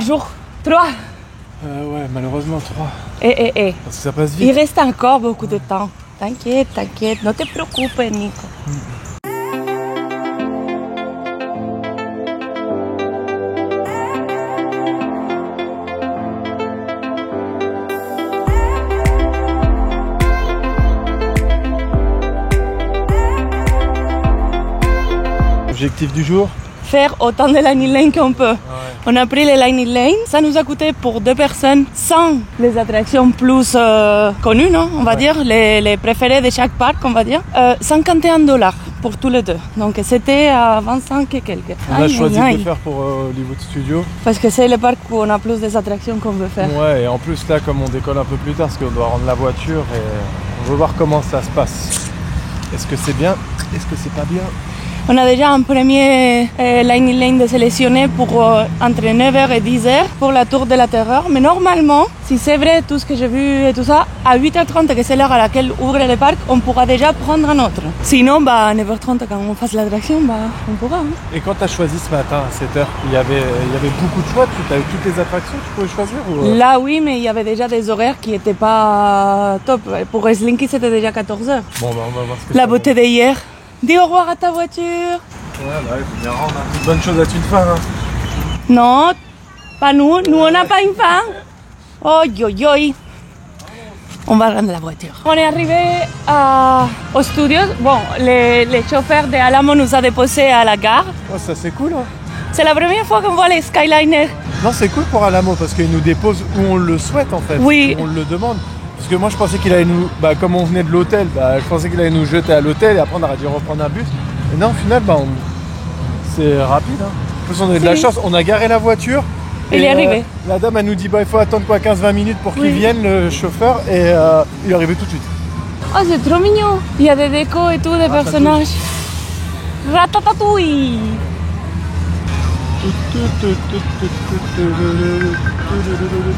jours. 3. Ouais, malheureusement 3. Parce que ça passe vite. Il reste encore beaucoup de temps. T'inquiète, t'inquiète, ne te préoccupe, Nico. Objectif du jour? Faire autant de Lightning Lane qu'on peut. On a pris les Lightning Lane, ça nous a coûté pour 2 personnes, sans les attractions plus connues, non, on va dire, les préférées de chaque parc, on va dire, $51 pour tous les deux. Donc c'était à 25 et quelques. On a choisi de le faire pour Hollywood Studios. Parce que c'est le parc où on a plus des attractions qu'on veut faire. Ouais, et en plus là, comme on décolle un peu plus tard, parce qu'on doit rendre la voiture et on veut voir comment ça se passe. Est-ce que c'est bien? Est-ce que c'est pas bien? On a déjà un premier Lightning Lane de sélectionné pour entre 9h et 10h pour la Tour de la Terreur. Mais normalement, si c'est vrai tout ce que j'ai vu et tout ça, à 8h30, que c'est l'heure à laquelle ouvre le parc, on pourra déjà prendre un autre. Sinon, à 9h30, quand on fasse l'attraction, on pourra. Hein. Et quand tu as choisi ce matin à 7h, il y avait beaucoup de choix? Tu avais toutes les attractions que tu pouvais choisir ou... Là, oui, mais il y avait déjà des horaires qui n'étaient pas top. Pour Slinky, c'était déjà 14h. Bon, on va voir ce que la beauté d'hier. Dis au revoir à ta voiture. Ouais, il faut bien rendre. Une bonne chose à une fin. Hein. Non, pas nous. Nous, on n'a pas une fin. Oh, on va rendre la voiture. On est arrivé au studio. Bon, les chauffeurs de Alamo nous ont déposés à la gare. Oh, ça c'est cool. Hein. C'est la première fois qu'on voit les Skyliners. Non, c'est cool pour Alamo parce qu'ils nous déposent où on le souhaite en fait. Oui. Où on le demande. Parce que moi je pensais qu'il allait nous, comme on venait de l'hôtel, je pensais qu'il allait nous jeter à l'hôtel et après on aurait dû reprendre un bus. Et non, au final, c'est rapide. Hein. En plus on a eu de la chance, on a garé la voiture. Il est arrivé. La dame elle nous dit il faut attendre 15-20 minutes pour qu'il vienne le chauffeur et il est arrivé tout de suite. Oh c'est trop mignon. Il y a des décos et tout, des personnages. Ratatouille.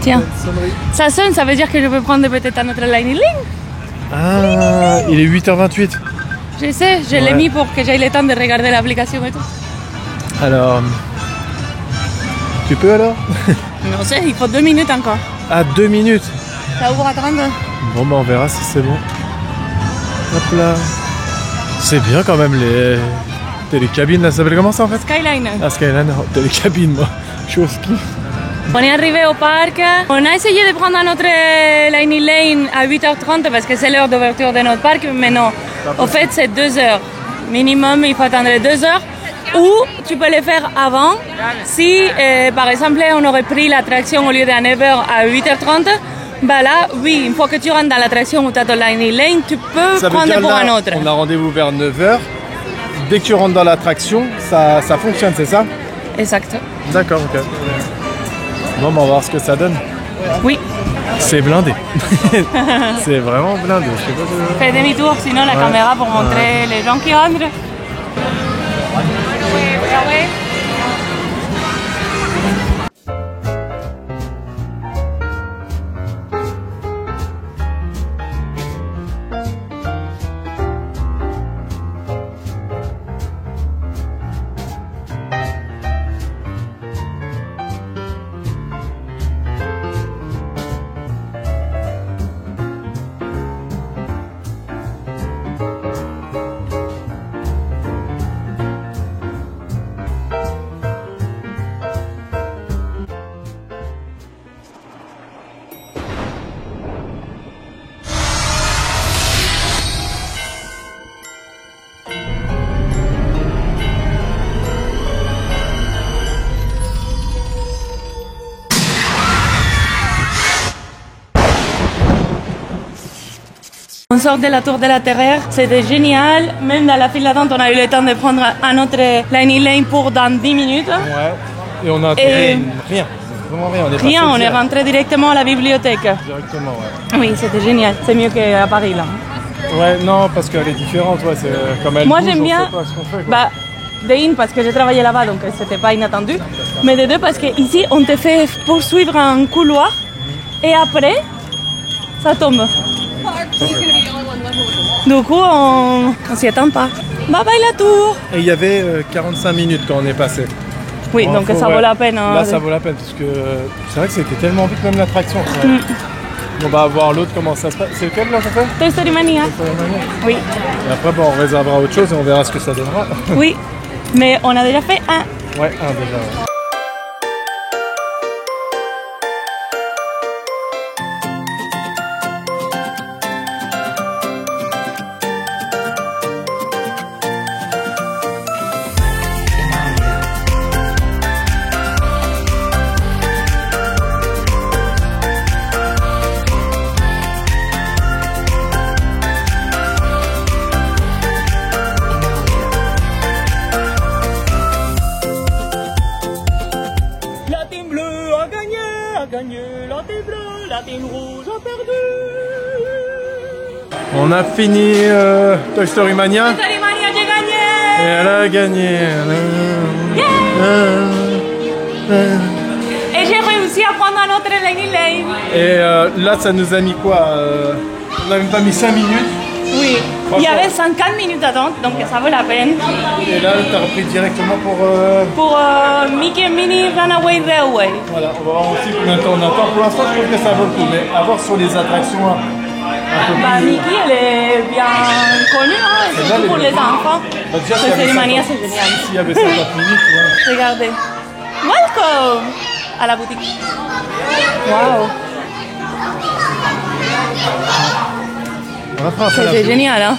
Tiens, ça sonne, ça veut dire que je peux prendre peut-être un autre Lightning Lane. Ah, il est 8h28. Je sais, je l'ai mis pour que j'aille le temps de regarder l'application et tout. Alors, tu peux alors? Non sais, il faut 2 minutes encore. Ah, 2 minutes. Ça ouvre à 30. Bon, on verra si c'est bon. Hop là. C'est bien quand même les télécabines, là, ça s'appelle comment ça en fait? Skyliner. Ah, Skyliner, télécabine, moi. Je suis au ski. On est arrivé au parc. On a essayé de prendre notre Lightning Lane à 8h30 parce que c'est l'heure d'ouverture de notre parc, mais non. Au fait, c'est 2 heures. Minimum, il faut attendre 2 heures. Ou tu peux le faire avant. Si, par exemple, on aurait pris l'attraction au lieu de 9h à 8h30, là, oui, une fois que tu rentres dans l'attraction où tu as ton Lightning Lane, tu peux prendre pour un autre. On a rendez-vous vers 9h. Dès que tu rentres dans l'attraction, ça fonctionne, c'est ça? Exact. D'accord, ok. Bon, on va voir ce que ça donne. Oui. C'est blindé. C'est vraiment blindé. Je sais pas Fais demi-tour, sinon la caméra pour montrer les gens qui rentrent. On sort de la Tour de la Terreur, c'était génial. Même dans la file d'attente, on a eu le temps de prendre un autre Lightning Lane pour dans 10 minutes. Ouais, et on a trouvé rien. Vraiment rien. On est rentré directement à la bibliothèque. Directement, ouais. Oui, c'était génial. C'est mieux qu'à Paris, là. Ouais, non, parce qu'elle est différente, ouais. C'est comme elle Moi, bouge, j'aime bien. On sait pas ce qu'on fait, quoi. De une, parce que j'ai travaillé là-bas, donc c'était pas inattendu. Mais de deux, parce qu'ici, on te fait poursuivre un couloir et après, ça tombe. Du coup, on s'y attend pas. Bye bye la tour. Et il y avait 45 minutes quand on est passé. Oui, donc ça vaut la peine. Là, ça vaut la peine parce que c'est vrai que c'était tellement vite, même l'attraction. On va voir l'autre, comment ça se passe. C'est lequel là, ça fait Toy Story Mania. Oui. Et après, bon, on réservera autre chose et on verra ce que ça donnera. Oui, mais on a déjà fait un. Ouais, un déjà. Ouais. On a fini Toy Story Mania. Toy Story Mania, j'ai gagné. Et elle a gagné. Et j'ai réussi à prendre un autre Lightning Lane. Et là, ça nous a mis quoi on n'a même pas mis 5 minutes. Oui, il y avait 50 minutes d'attente, donc ça vaut la peine. Et là, tu as repris directement pour... Pour Mickey Minnie Runaway Railway. Voilà, on va voir aussi combien de temps on attend. Pour l'instant, je trouve que ça vaut le coup, mais à voir sur les attractions un peu plus... Mickey, elle est bien connue, hein, et surtout pour les enfants. Déjà, Toy Story Mania, c'est génial. S'il y avait 50 minutes, ouais. Regardez. Welcome à la boutique. Waouh. C'était génial, hein.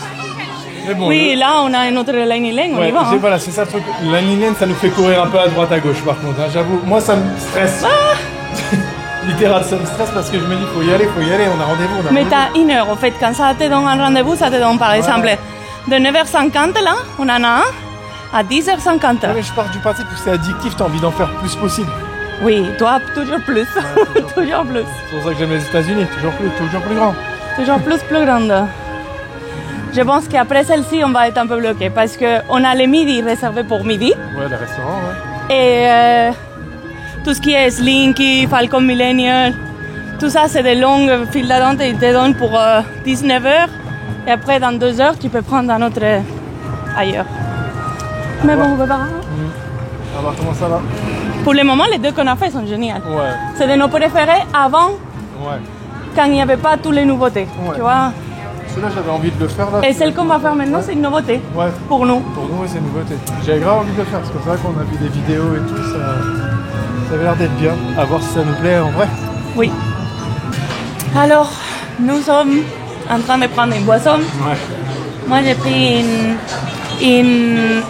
Bon, oui, là on a une autre Lightning Lane, on y va. Hein. Voilà, c'est ça le truc. La Lane, ça nous fait courir un peu à droite à gauche par contre. Hein, j'avoue, moi ça me stresse. Littéral, ça me stresse parce que je me dis faut y aller, on a rendez-vous. Mais t'as une heure en fait, quand ça te donne un rendez-vous, ça te donne par exemple de 9h50 là, on en a un, à 10h50. Mais je pars du principe que c'est addictif, t'as envie d'en faire le plus possible. Oui, toi toujours plus. Ouais, toujours plus. C'est pour ça que j'aime les États-Unis, toujours plus grand. Toujours plus grande. Je pense qu'après celle-ci, on va être un peu bloqué parce qu'on a les midis réservés pour midi. Ouais, le restaurant, ouais. Et tout ce qui est Slinky, Falcon Millennial, tout ça, c'est des longues files d'attente et ils te donnent pour 19h. Et après, dans 2 heures, tu peux prendre un autre ailleurs. Mais bon, on va voir. On va voir comment ça va. Pour le moment, les deux qu'on a fait sont géniales. Ouais. C'est de nos préférés avant, quand il n'y avait pas toutes les nouveautés. Ouais. Tu vois. Celui-là, j'avais envie de le faire là. Et celle qu'on va faire maintenant, c'est une nouveauté. Ouais. Pour nous. Pour nous, c'est une nouveauté. J'avais grave envie de le faire parce que c'est vrai qu'on a vu des vidéos et tout, ça avait l'air d'être bien. À voir si ça nous plaît en vrai. Oui. Alors, nous sommes en train de prendre une boisson. Ouais. Moi, j'ai pris une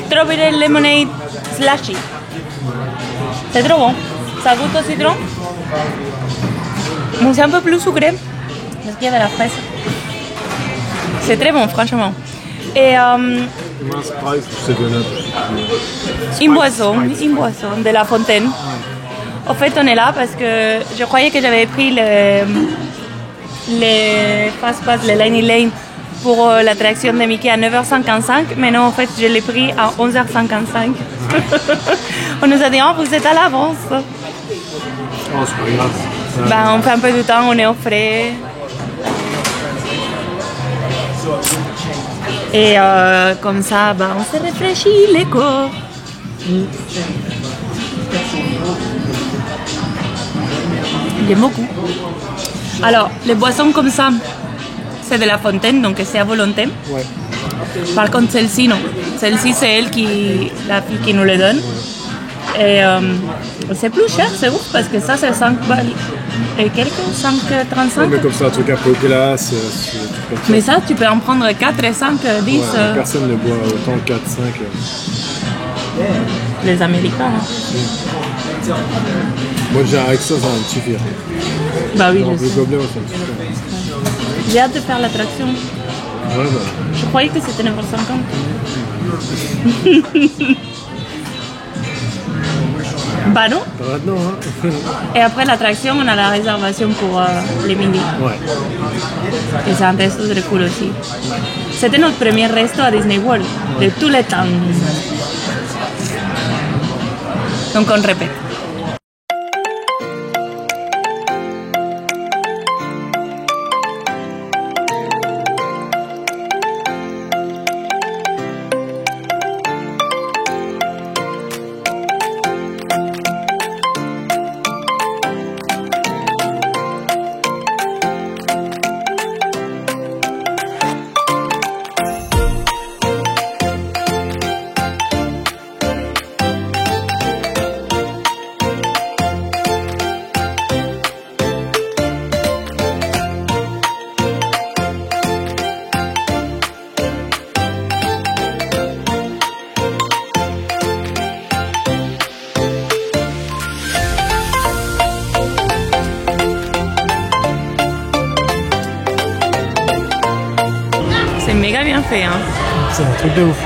strawberry lemonade slushy. C'est trop bon. Ça goûte au citron. Mais c'est un peu plus sucré parce qu'il y a de la fraise. C'est très bon, franchement. Et Moi, Sprite, c'est de une boisson de La Fontaine. En fait, on est là parce que je croyais que j'avais pris les fast-pass, les Lightning Lane pour l'attraction de Mickey à 9h55, mais non, en fait, je l'ai pris à 11h55. On nous a dit, oh, vous êtes à l'avance. Oh, c'est pas grave. Ben, on fait un peu de temps, on est au frais. Et comme ça, ben, on se rafraîchit les corps. J'aime beaucoup. Alors, les boissons comme ça, c'est de La Fontaine, donc c'est à volonté. Ouais. Par contre, celle-ci, non. Celle-ci, c'est elle la fille qui nous les donne. Et c'est plus cher, c'est ouf, parce que ça, c'est 5 balles et quelques, 5,35. Mais comme c'est un truc un peu glace, Mais ça, tu peux en prendre 4 et 5, 10. Ouais, personne ne boit autant 4, 5. Les Américains. Hein. Moi, déjà avec ça, ça va me suffire. Bah oui, je Le sais. gobelet, ça me suffit. J'ai hâte de faire l'attraction. Ouais, bah. Je croyais que c'était 9h50. Bah non. Pas maintenant, hein. Et après l'attraction, on a la réservation pour les midi. Ouais. Et c'est un resto très cool aussi. C'était notre premier resto à Disney World de tous les temps. Donc on répète. bien fait. Hein. C'est un truc de ouf.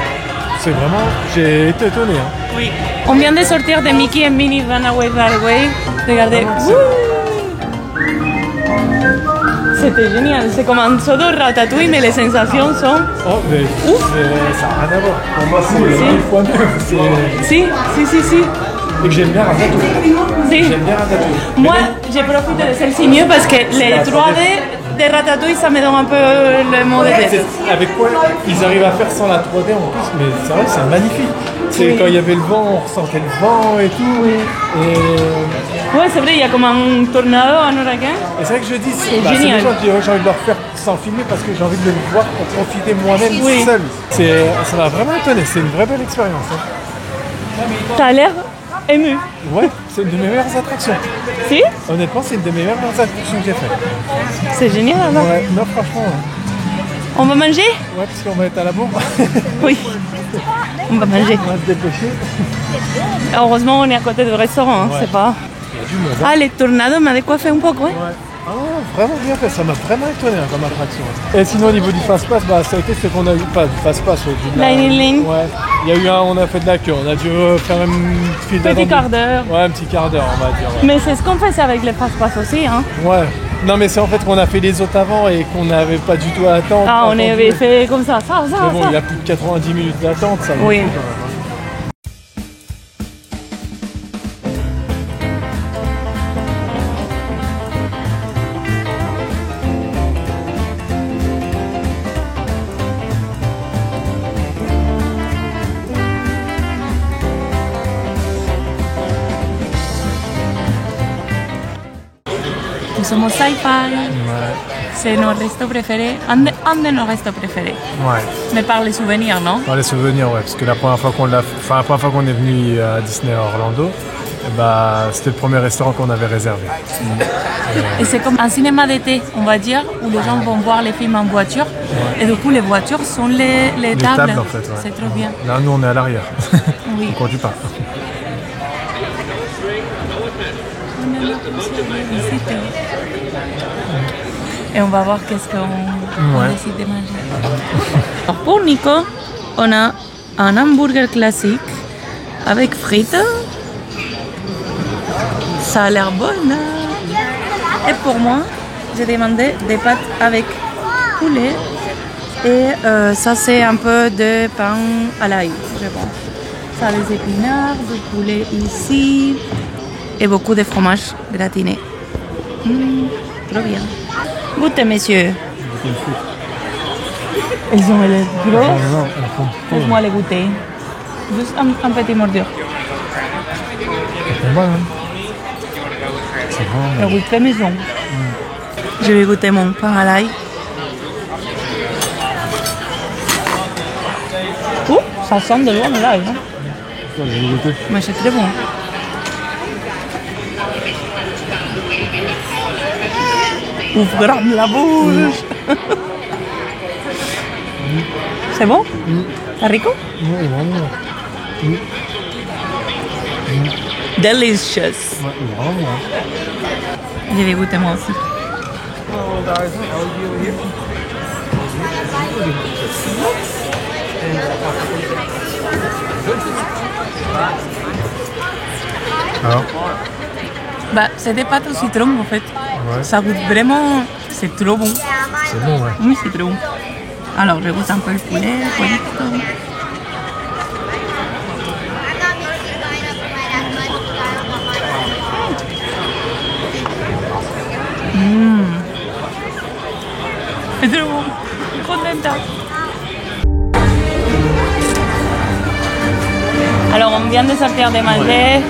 C'est vraiment... J'ai été étonné. Hein. Oui. On vient de sortir de Mickey and Minnie Runaway Railway. Regardez. C'était génial. C'est comme un saut de ratatouille, mais les sensations sont... Oh, mais ça n'a rien à voir. Pour moi, c'est 1000 fois mieux. Si. Et que j'aime bien Ratatouille. Si. J'aime bien Ratatouille. Moi, j'ai profité de celle-ci mieux parce que les 3D de Ratatouille, ça me donne un peu le mot de tête. Avec quoi ils arrivent à faire sans la 3D en plus, mais c'est vrai que c'est magnifique. C'est quand il y avait le vent, on ressentait le vent et tout. Ouais, c'est vrai, il y a comme un tornado, un ouragan. Et c'est vrai que je dis, c'est génial. génial. C'est des gens que j'ai envie de leur faire sans filmer parce que j'ai envie de le voir pour profiter moi-même seul. Ça m'a vraiment étonné, c'est une vraie belle expérience. Hein. T'as l'air ému. Ouais, c'est une de mes meilleures attractions. Si? Honnêtement, c'est une de mes meilleures attractions que j'ai faites. C'est génial alors. Ouais, non, franchement. On va manger? Ouais, parce qu'on va être à la bourre. Oui. On va manger. On va se dépêcher. Heureusement, on est à côté du restaurant, hein, c'est pas... Il y a du monde. Hein. Ah, les tornados m'a décoiffé un peu, ouais. Ah, vraiment bien fait, ça m'a vraiment étonné hein, comme attraction. Et sinon au niveau du fast-pass, bah, ça a été ce qu'on a eu, pas du fast-pass, du Lightning. Ouais, il y a eu un, on a fait de la queue, on a dû faire une file d'attente. Petit quart d'heure. Ouais, un petit quart d'heure on va dire. Ouais. Mais c'est ce qu'on fait avec les fast-pass aussi, hein. Ouais, non mais c'est en fait qu'on a fait les autres avant et qu'on n'avait pas du tout à attendre. Ah, on avait fait comme ça. Mais bon, il y a plus de 90 minutes d'attente, ça. Oui. Nous sommes au Sci-Fi. Ouais. C'est nos restos préférés, un de nos restos préférés. Ouais. Mais par les souvenirs, non? Par les souvenirs, ouais, parce que la première fois qu'on est venu à Disney à Orlando, bah, c'était le premier restaurant qu'on avait réservé. Et c'est comme un cinéma d'été, on va dire, où les gens vont voir les films en voiture. Ouais. Et du coup, les voitures sont les tables. En fait, ouais. C'est trop bien. Là, nous, on est à l'arrière. Oui. On conduit pas. Et on va voir qu'est-ce qu'on décide de manger. Alors pour Nico, on a un hamburger classique avec frites. Ça a l'air bon. Hein? Et pour moi, j'ai demandé des pâtes avec poulet. Et ça, c'est un peu de pain à l'ail, je pense. Ça a des épinards, du poulet ici. Et beaucoup de fromage gratiné. Trop bien. Goûtez, messieurs. Ils ont les gros. Laisse-moi les goûter. Juste un petit mordure. C'est bon, hein? C'est bon. Le goût très maison. Je vais goûter mon pain à l'ail. Ça sent de loin de l'ail. Hein? Mais c'est très bon. Ouvre grande la bouche. C'est bon? C'est rico? Delicious. Je vais goûter moi aussi. Alors? Bah, c'est des pâtes au citron en fait. Ouais. Ça goûte vraiment... C'est trop bon. C'est bon, ouais. Oui, c'est trop bon. Alors, je goûte un peu le poulet, C'est trop bon. Je suis contente. Alors, on vient de sortir de manger. Ouais.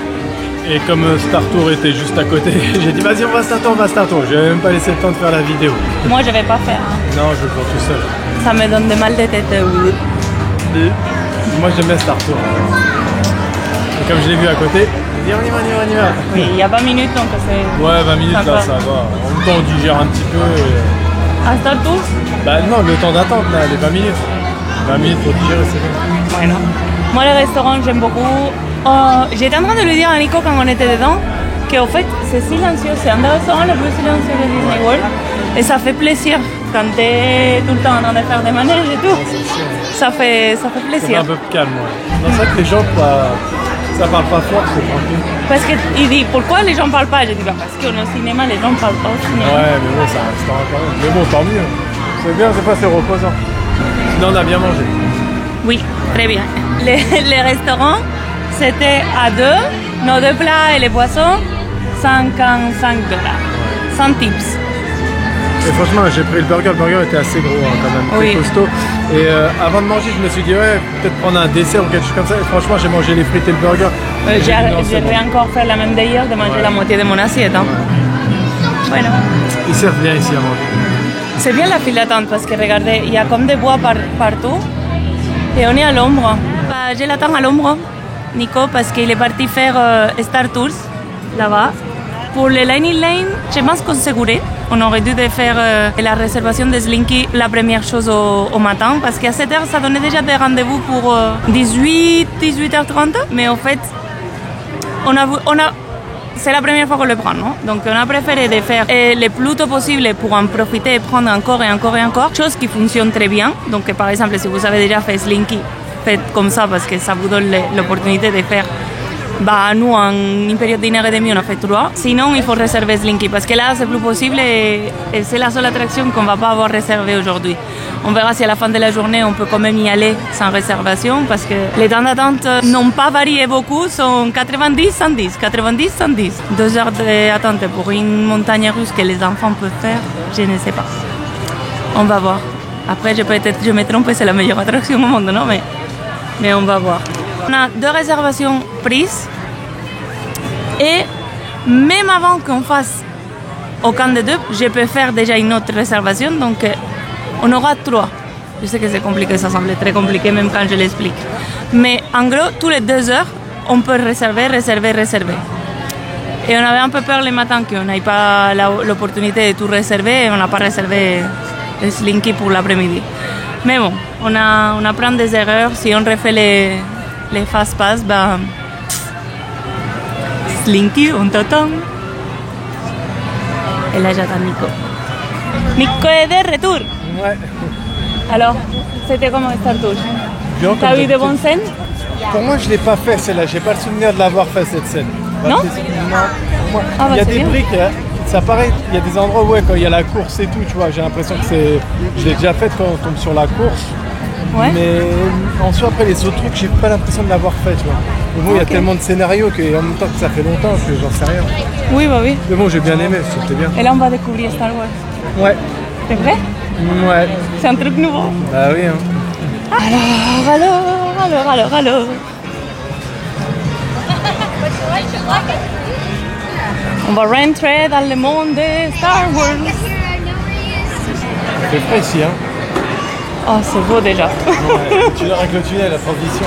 Et comme Star Tour était juste à côté, j'ai dit vas-y on va Star Tour, Je n'avais même pas laissé le temps de faire la vidéo. Moi je vais pas faire. Hein. Non, je le fais tout seul. Ça me donne des mal de tête. Moi j'aime bien Star Tour. Et comme je l'ai vu à côté, j'ai dit on y va. Oui, il y a 20 minutes donc c'est... Ouais, 20 minutes là ça va. En même temps on digère un petit peu. À Star Tour? Bah non, le temps d'attente là, les 20 minutes. 20 minutes pour digérer, c'est bon. Bueno. Moi le restaurant j'aime beaucoup. J'étais en train de lui dire à Nico quand on était dedans qu'au fait c'est silencieux, c'est un des restaurants le plus silencieux de Disney World. Et ça fait plaisir quand tu es tout le temps en train de faire des manèges et tout. Ça fait plaisir. C'est un peu calme. Ouais. C'est vrai que les gens, ça parle pas fort, c'est tranquille. Parce qu'il dit pourquoi les gens parlent pas? Je dis bah, parce qu'au cinéma, les gens parlent pas au cinéma. Ouais, mais bon, ça restera quand même. Mais bon, tant mieux. C'est bien, c'est pas, c'est reposant. Sinon, on a bien mangé. Oui, très bien. Les restaurants, c'était à deux, nos deux plats et les boissons, $55, sans tips. Et franchement, j'ai pris le burger était assez gros quand même, très costaud. Et avant de manger, je me suis dit, ouais, peut-être prendre un dessert ou quelque chose comme ça. Et franchement, j'ai mangé les frites et le burger. J'ai encore fait la même d'ailleurs, de manger la moitié de mon assiette. Hein. Bueno. Ils servent bien ici à manger. C'est bien la file d'attente parce que regardez, il y a comme des bois partout et on est à l'ombre. Bah, je l'attends à l'ombre, Nico, parce qu'il est parti faire Star Tours là-bas. Pour les Lightning Lane, je pense qu'on s'est gouré. On aurait dû faire la réservation de Slinky la première chose au matin parce qu'à 7h, ça donnait déjà des rendez-vous pour 18h30. Mais en fait, c'est la première fois qu'on le prend, non? Donc on a préféré de faire le plus tôt possible pour en profiter et prendre encore et encore et encore, chose qui fonctionne très bien. Donc par exemple, si vous avez déjà fait Slinky, faites comme ça parce que ça vous donne l'opportunité de faire. Bah, nous, en une période d'une heure et demie, on a fait 3. Sinon, il faut réserver Slinky parce que là, c'est plus possible et c'est la seule attraction qu'on ne va pas avoir réservée aujourd'hui. On verra si à la fin de la journée, on peut quand même y aller sans réservation parce que les temps d'attente n'ont pas varié beaucoup, sont 90-110, 90-110. 2 heures d'attente pour une montagne russe que les enfants peuvent faire, je ne sais pas. On va voir. Après, peut-être je me trompe, c'est la meilleure attraction au monde, non? Mais on va voir. On a 2 réservations prises et même avant qu'on fasse aucun des 2, je peux faire déjà une autre réservation, donc on aura 3. Je sais que c'est compliqué, ça semble très compliqué même quand je l'explique. Mais en gros, tous les 2 heures, on peut réserver. Et on avait un peu peur le matin qu'on n'ait pas l'opportunité de tout réserver et on n'a pas réservé Slinky pour l'après-midi. Mais bon, on apprend des erreurs. Si on refait les fast pass, ben Slinky, on t'attend. Et là, j'attends Nico. Nico est de retour. Ouais. Alors, c'était comment Star Tours? T'as eu de bonnes scènes? Pour moi, je ne l'ai pas fait celle-là. J'ai pas le souvenir de l'avoir fait cette scène. Non? Moi, il y a des briques. Ça paraît, il y a des endroits où quand il y a la course et tout, tu vois, j'ai l'impression que je l'ai déjà fait quand on tombe sur la course. Ouais. Mais en soi, après les autres trucs, j'ai pas l'impression de l'avoir fait, tu vois. Mais bon, il y a tellement de scénarios qu'en même temps que ça fait longtemps que j'en sais rien. Oui, bah oui. Mais bon, j'ai bien aimé, c'était bien. Et là, on va découvrir Star Wars. Ouais. C'est vrai? Ouais. C'est un truc nouveau. Bah oui, hein. Alors. On va rentrer dans le monde de Star Wars. C'est frais ici, hein. Oh, c'est beau déjà. Ouais, tu l'as avec le tunnel, la transition.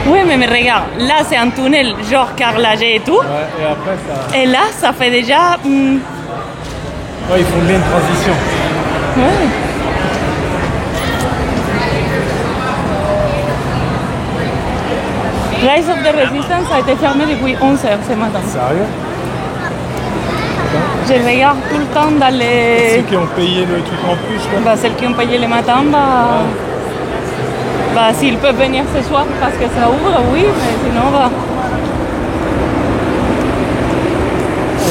Oui, mais regarde, là c'est un tunnel genre carrelagé et tout. Ouais, et après ça. Et là, ça fait déjà. Ouais, ils font bien une transition. Ouais. Rise of the Resistance a été fermé depuis 11h ce matin. Sérieux? Je regarde tout le temps dans les... Ceux qui ont payé le truc en plus, quoi. Bah, celles qui ont payé le matin, s'ils peuvent venir ce soir parce que ça ouvre, oui, mais sinon,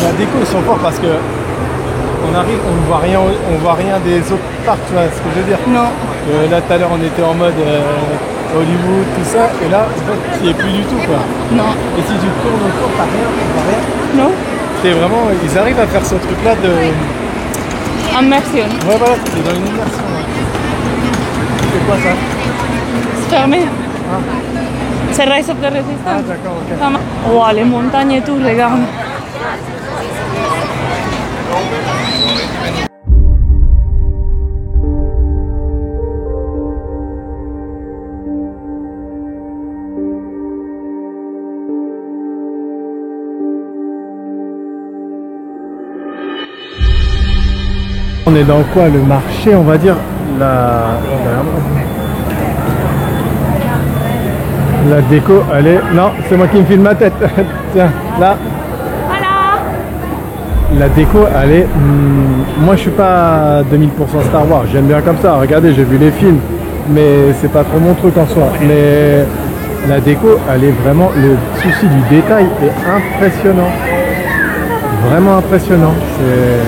La déco, ils sont forts parce que on arrive, on ne voit rien des autres parcs, tu vois ce que je veux dire? Non. Là, tout à l'heure, on était en mode Hollywood, tout ça, et là, en fait, il n'y est plus du tout, quoi. Non. Et si tu tournes autour, t'as rien? Non. C'est vraiment, ils arrivent à faire ce truc-là de... Immersion. Ouais, voilà, c'est dans une immersion. Ouais. C'est quoi ça? C'est fermé. Ah. C'est Rise of the Resistance. Ah, d'accord, ok. Oh, les montagnes et tout, regarde. On est dans quoi? Le marché, on va dire, la déco, elle est... Non, c'est moi qui me filme ma tête. Tiens, là. Voilà. La déco, elle est... moi, je suis pas 2000% Star Wars. J'aime bien comme ça. Regardez, j'ai vu les films. Mais c'est pas trop mon truc en soi. Mais la déco, elle est vraiment... Le souci du détail est impressionnant. Vraiment impressionnant. C'est...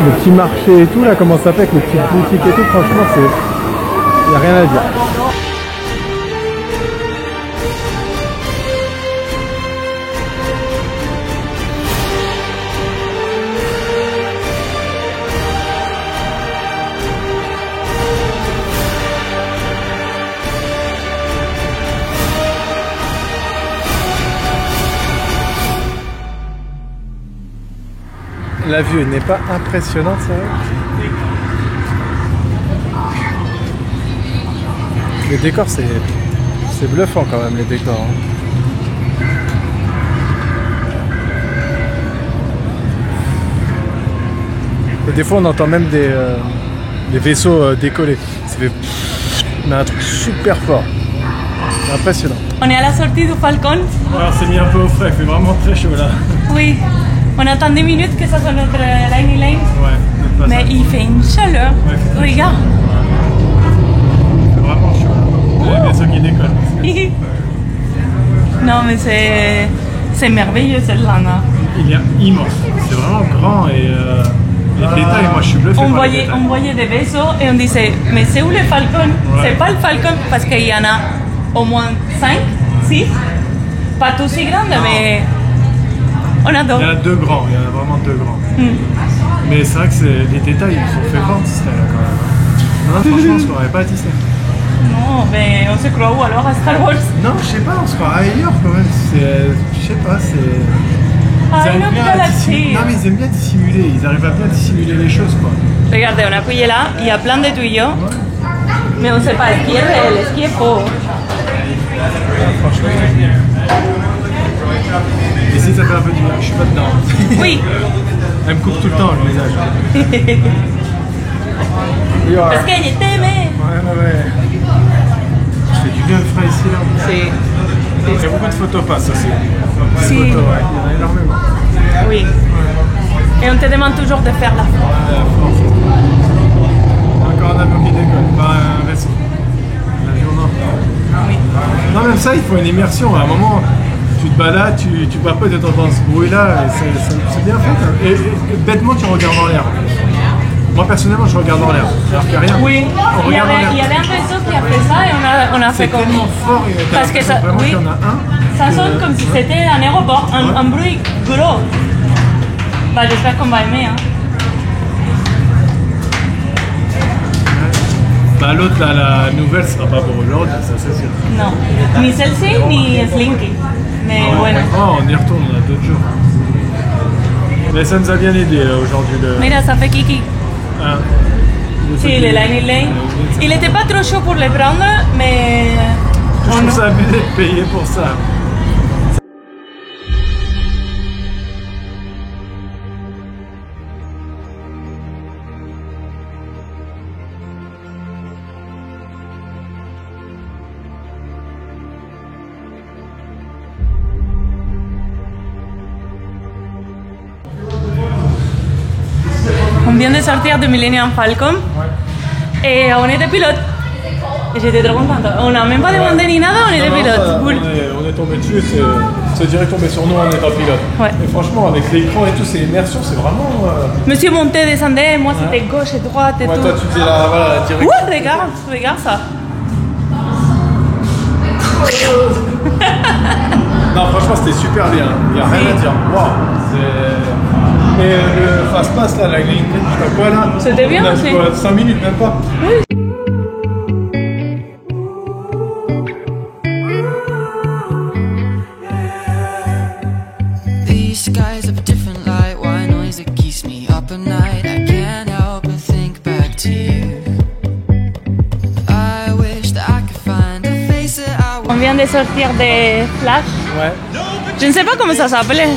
Le petit marché et tout, là, comment ça fait avec les petites boutiques et tout, franchement, c'est... Il n'y a rien à dire. La vue n'est pas impressionnante, ça. Les décors, c'est bluffant quand même, les décors. Hein. Et des fois, on entend même des vaisseaux décoller. Ça fait un truc super fort. C'est impressionnant. On est à la sortie du Falcon. Alors, c'est mis un peu au frais, il fait vraiment très chaud là. Oui. On attend 10 minutes que ça soit notre Lightning Lane. Ouais, mais il fait une chaleur. Ouais, regarde. C'est vraiment chaud. Les vaisseaux qui décollent. Non, mais c'est merveilleux celle-là. Il est immense. C'est vraiment grand et les détails, moi je suis bluffé. On voyait des vaisseaux et on disait, mais c'est où le Falcon? C'est pas le Falcon parce qu'il y en a au moins 5, 6. Pas tous si grands, mais. On adore. Il y en a deux grands, il y en a vraiment deux grands. Mais c'est vrai que les détails, ils sont fait fort Disney là quand même. Non, franchement, on se croirait pas à Disney. Non, mais on se croit où alors à Star Wars? Non, je sais pas, on se croirait ailleurs quand même. Je sais pas, c'est... Ah, une autre galaxie. Non, mais ils aiment bien dissimuler, ils arrivent à bien dissimuler les choses quoi. Regardez, on a appuyé là, il y a plein de tuyaux. Mais on sait pas ce qui est réel, ce qui est faux. Franchement, et si ça fait un peu du mal, je suis pas dedans. Oui. Elle me coupe tout le temps le visage. Parce qu'elle est aimée. Ouais. Je fais du bien le frais ici là. Il y a beaucoup de photos passes aussi. Si. Photos, ouais. Il y en a énormément. Oui. Et on te demande toujours de faire la force. Encore un avion qui décolle, pas un vaisseau. L'avion non. Oui. Non, même ça, il faut une immersion. À un moment, tu te balades, tu papotes et t'entends ce bruit-là, et c'est bien fait. Hein. Et bêtement, tu regardes en l'air. Moi, personnellement, je regarde en l'air. Alors qu'il n'y a rien. Oui, il y avait un réseau qui a fait ça et on a fait comme... C'est tellement fort, parce que ça, vraiment oui, qu'il y en a un. Ça sonne comme si c'était un aéroport, un bruit gros. Bah, j'espère qu'on va aimer. Hein. Bah, l'autre, la nouvelle, sera pas pour aujourd'hui, ça c'est sûr. Non, ni celle-ci, ni Slinky. Mais bueno. Oh, on y retourne, on a d'autres jours. Mais ça nous a bien aidé aujourd'hui. Mira, ça fait kiki. Ah. Si, le Lightning Lane. Il n'était pas trop chaud pour le prendre, mais... Je trouve ça abusé de payer pour ça. On vient de sortir de Millennium Falcon et on était pilote. Et j'étais trop contente. On n'a même pas demandé ni nada, on était pilote. Cool. On est tombé dessus, c'est direct tombé sur nous en étant pilote. Ouais. Et franchement, avec l'écran et tout, c'est immersion, c'est vraiment. Monsieur montait, descendait, moi c'était gauche et droite et tout. Toi, tu faisais la direction. Ouais, regarde ça. Non, franchement, c'était super bien. Il n'y a rien à dire. Waouh. Et le fast-pass, là, la ligne, je sais pas quoi là. C'était bien aussi. 5 minutes, même pas. Oui. These skies have a different light. Why noise that keeps me up at night? I can't help but think back to you. I wish that I could find a face that I would. On vient de sortir de Flash. Ouais. Je ne sais pas comment ça s'appelait.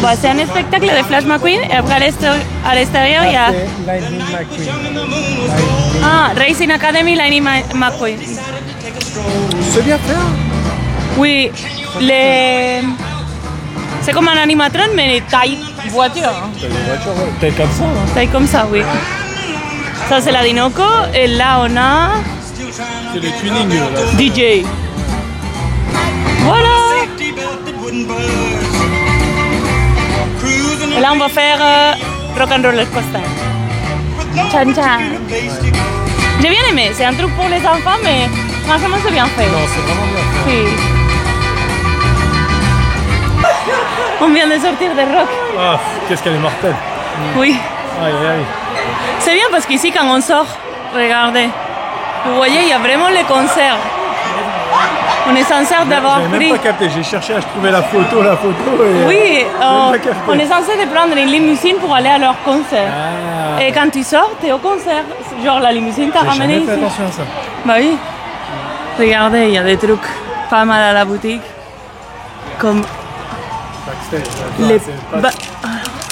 Bah, c'est un spectacle de Flash McQueen et après à l'extérieur il y a... Lightning McQueen. Ah, Racing Academy Lightning McQueen. C'est bien fait. Oui, C'est comme un animatron, mais taille voiture. Hein. T'as des voitures, ouais. Taille comme ça, hein. Taille comme ça, oui. Ça, c'est la Dinoco. Et là, on a... C'est le tuning, là. DJ. Voilà. Et là, on va faire Rock and Roller Coaster. Chan chan. J'ai bien aimé. C'est un truc pour les enfants, mais franchement, c'est bien fait. Non, c'est vraiment bien fait. Oui. On vient de sortir de Rock. Ah, qu'est-ce qu'elle est mortelle. Oui. Aïe, aïe, aïe. C'est bien parce qu'ici, quand on sort, regardez, vous voyez, il y a vraiment les concerts. On est censé d'avoir J'avais pris... même pas capté, j'ai cherché à trouver la photo et... Oui, pas capté. on est censé de prendre une limousine pour aller à leur concert. Ah, Et quand tu sors, t'es au concert. Genre la limousine t'a j'ai ramené jamais ici. fait attention à ça. Bah oui. Regardez, il y a des trucs pas mal à la boutique. Comme Backstage, les... c'est pas- ba- Ah,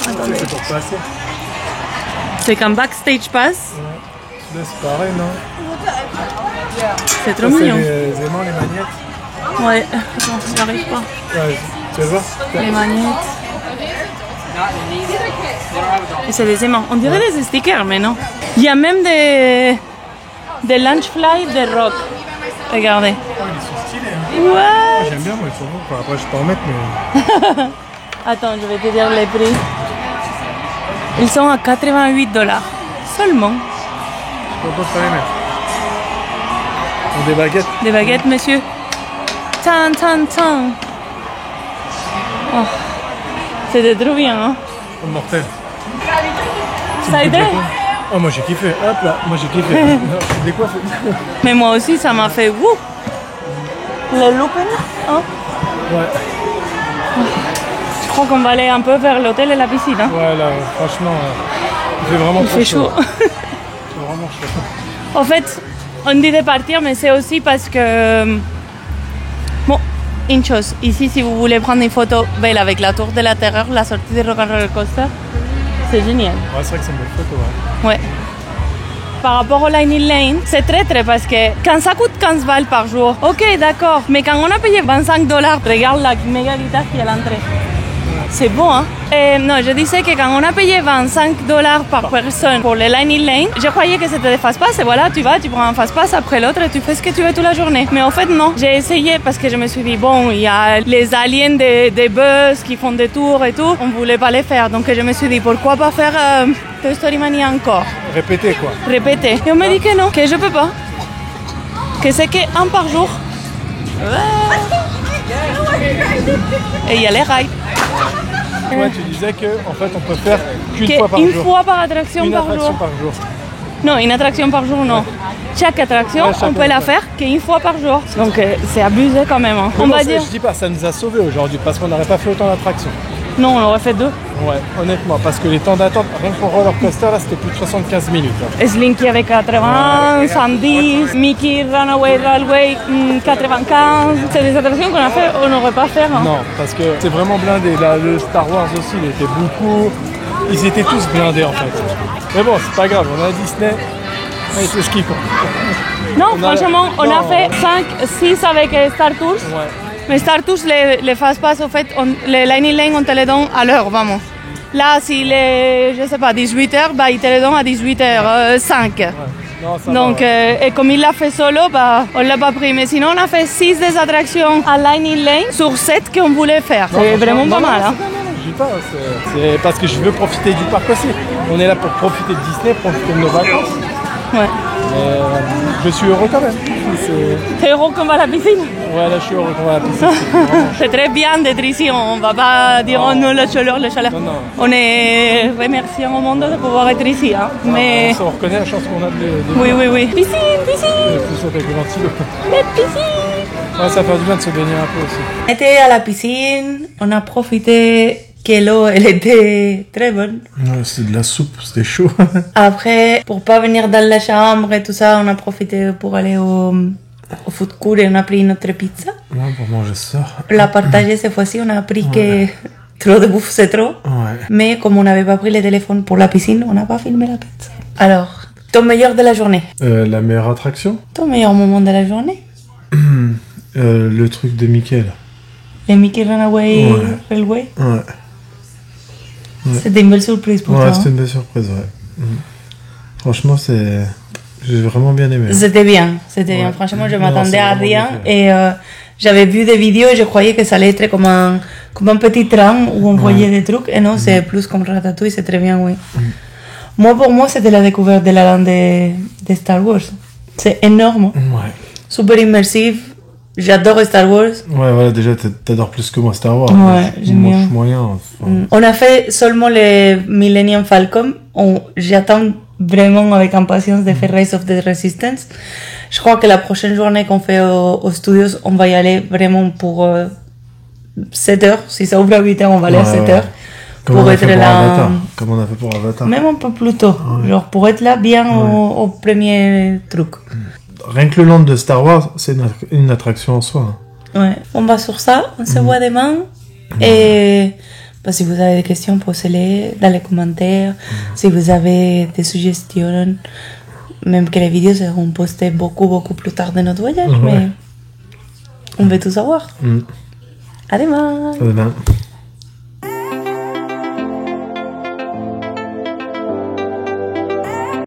attendez. c'est pour passer. C'est comme Backstage Pass. Là, c'est pareil, non? C'est trop Ça, c'est mignon. les aimants, les magnettes. Ouais, attends, j'arrive pas. Ouais, tu vas voir? Les magnettes. Et c'est des aimants. On dirait des stickers, mais non. Il y a même des lunch fly de rock. Regardez. Oh, ils sont stylés, hein. Ouais. J'aime bien, moi, ils sont bons. Enfin, après, je peux en mettre, mais... Attends, je vais te dire les prix. Ils sont à 88 $. Seulement. Je peux pas les mettre. Ont des baguettes. Des baguettes, monsieur. Tan, tan, tan. Oh. C'était trop bien, hein. Oh, mortel. Ça a été? Oh, moi, j'ai kiffé. Hop là, moi, j'ai kiffé. Je suis décoiffé. Mais moi aussi, ça m'a fait wouh. Le looping, hein. Ouais. Je crois qu'on va aller un peu vers l'hôtel et la piscine, hein. Ouais, là, franchement, il fait vraiment Il trop fait chaud. Il fait vraiment chaud. En fait, on dit de partir, mais c'est aussi parce que... Bon, une chose. Ici, si vous voulez prendre une photo belle avec la tour de la terreur, la sortie de Rock and Roller Coaster, c'est génial. Ouais, c'est vrai que c'est une belle photo, ouais. Ouais. Par rapport au Lightning Lane, c'est très parce que quand ça coûte 15 balles par jour, ok d'accord, mais quand on a payé 25 $, regarde la méga guitare qui est à l'entrée. C'est bon, hein? Et non, je disais que quand on a payé 25 $ par personne pour le Lightning Lane, je croyais que c'était des fast-pass et voilà, tu vas, tu prends un fast-pass après l'autre et tu fais ce que tu veux toute la journée. Mais en fait, non. J'ai essayé parce que je me suis dit, bon, il y a les aliens des bus qui font des tours et tout, on voulait pas les faire. Donc je me suis dit, pourquoi pas faire Toy Story Mania encore? Répétez, quoi. Répéter. Et on me dit que non, que je peux pas. Que c'est qu'un par jour. Et il y a les rails. Ouais, tu disais que en fait, on peut faire qu'une Que fois par une jour. fois par attraction Une par attraction jour. par jour. Non, une attraction par jour, non. Chaque attraction, Ouais, chaque on peut la attraction. faire qu'une fois par jour. Donc c'est abusé quand même. Hein. Mais On bon, va ça, dire. Je dis pas, ça nous a sauvés aujourd'hui parce qu'on n'aurait pas fait autant d'attractions. Non, on aurait fait 2. Ouais, honnêtement, parce que les temps d'attente, rien que pour Roller Coaster, là, c'était plus de 75 minutes. Hein. Slinky avec 80, 110, Mickey Runaway Railway 95. C'est des attractions qu'on a fait, on n'aurait pas fait. Hein. Non, parce que c'est vraiment blindé. Là, le Star Wars aussi, il était beaucoup. Ils étaient tous blindés en fait. Mais bon, c'est pas grave, on a Disney. Et c'est ce qui compte. Non, On a- franchement, on a non. fait 5, 6 avec Star Tours. Ouais. Mais Star Tours, les fast-pass, en fait, les Lightning Lane, on te les donne à l'heure, vraiment. Là, s'il est, je sais pas, 18h, bah, il te les donne à 18h05. Ouais. Non, ça Donc, va. et comme il l'a fait solo, bah, on l'a pas pris. Mais sinon, on a fait 6 des attractions à Lightning Lane sur 7 qu'on voulait faire. Non, C'est franchement, vraiment pas non, mal. non, Hein. Je dis pas, c'est parce que je veux profiter du parc aussi. On est là pour profiter de Disney, profiter de nos vacances. Ouais. Je suis heureux quand même. T'es heureux qu'on va à la piscine? Ouais, là je suis heureux qu'on va à la piscine. C'est vraiment- C'est très bien d'être ici. On va pas dire oh non, le chaleur, le chaleur. Non, non. On est remerciant au monde de pouvoir être ici. Hein. Mais On reconnaît la chance qu'on a de oui, oui, oui. Piscine, piscine, plus avec le ventilo. les piscines. Ouais, ça fait du bien de se baigner un peu aussi. On était à la piscine, on a profité que l'eau, elle était très bonne. Ouais, c'est de la soupe, c'était chaud. Après, pour pas venir dans la chambre et tout ça, on a profité pour aller au food court et on a pris notre pizza. Ouais, pour manger ça. La partager cette fois-ci, on a appris que trop de bouffe c'est trop. Ouais. Mais comme on n'avait pas pris le téléphone pour la piscine, on n'a pas filmé la pizza. Alors, ton meilleur de la journée? La meilleure attraction Ton meilleur moment de la journée? Le truc de Mickey là. Les Mickey Runaway Railway. Ouais. C'était une belle surprise pour toi. Ouais, c'était une belle surprise, ouais. Franchement, j'ai vraiment bien aimé. C'était bien. Franchement, je m'attendais à rien. Et j'avais vu des vidéos et je croyais que ça allait être comme un petit train où on voyait des trucs. Et non, c'est plus comme Ratatouille, c'est très bien, oui. Moi, pour moi, c'était la découverte de la lande de Star Wars. C'est énorme. Ouais. Super immersif. J'adore Star Wars. Ouais, voilà, déjà, t'adores plus que moi Star Wars. Ouais, j'aime bien. Moyen. Enfin. On a fait seulement le Millennium Falcon. J'attends vraiment avec impatience de faire Rise of the Resistance. Je crois que la prochaine journée qu'on fait aux studios, on va y aller vraiment pour 7 heures. Si ça ouvre à 8 heures, on va aller à 7 heures. Comme on a fait pour Avatar. Comme on a fait pour Avatar. Même un peu plus tôt. Genre pour être là bien au premier truc. Rien que le land de Star Wars, c'est une attraction en soi. Ouais. On va sur ça. On se voit demain. Et si vous avez des questions, posez-les dans les commentaires. Si vous avez des suggestions, même que les vidéos seront postées beaucoup plus tard de notre voyage, mais on veut tout savoir. À demain. À demain.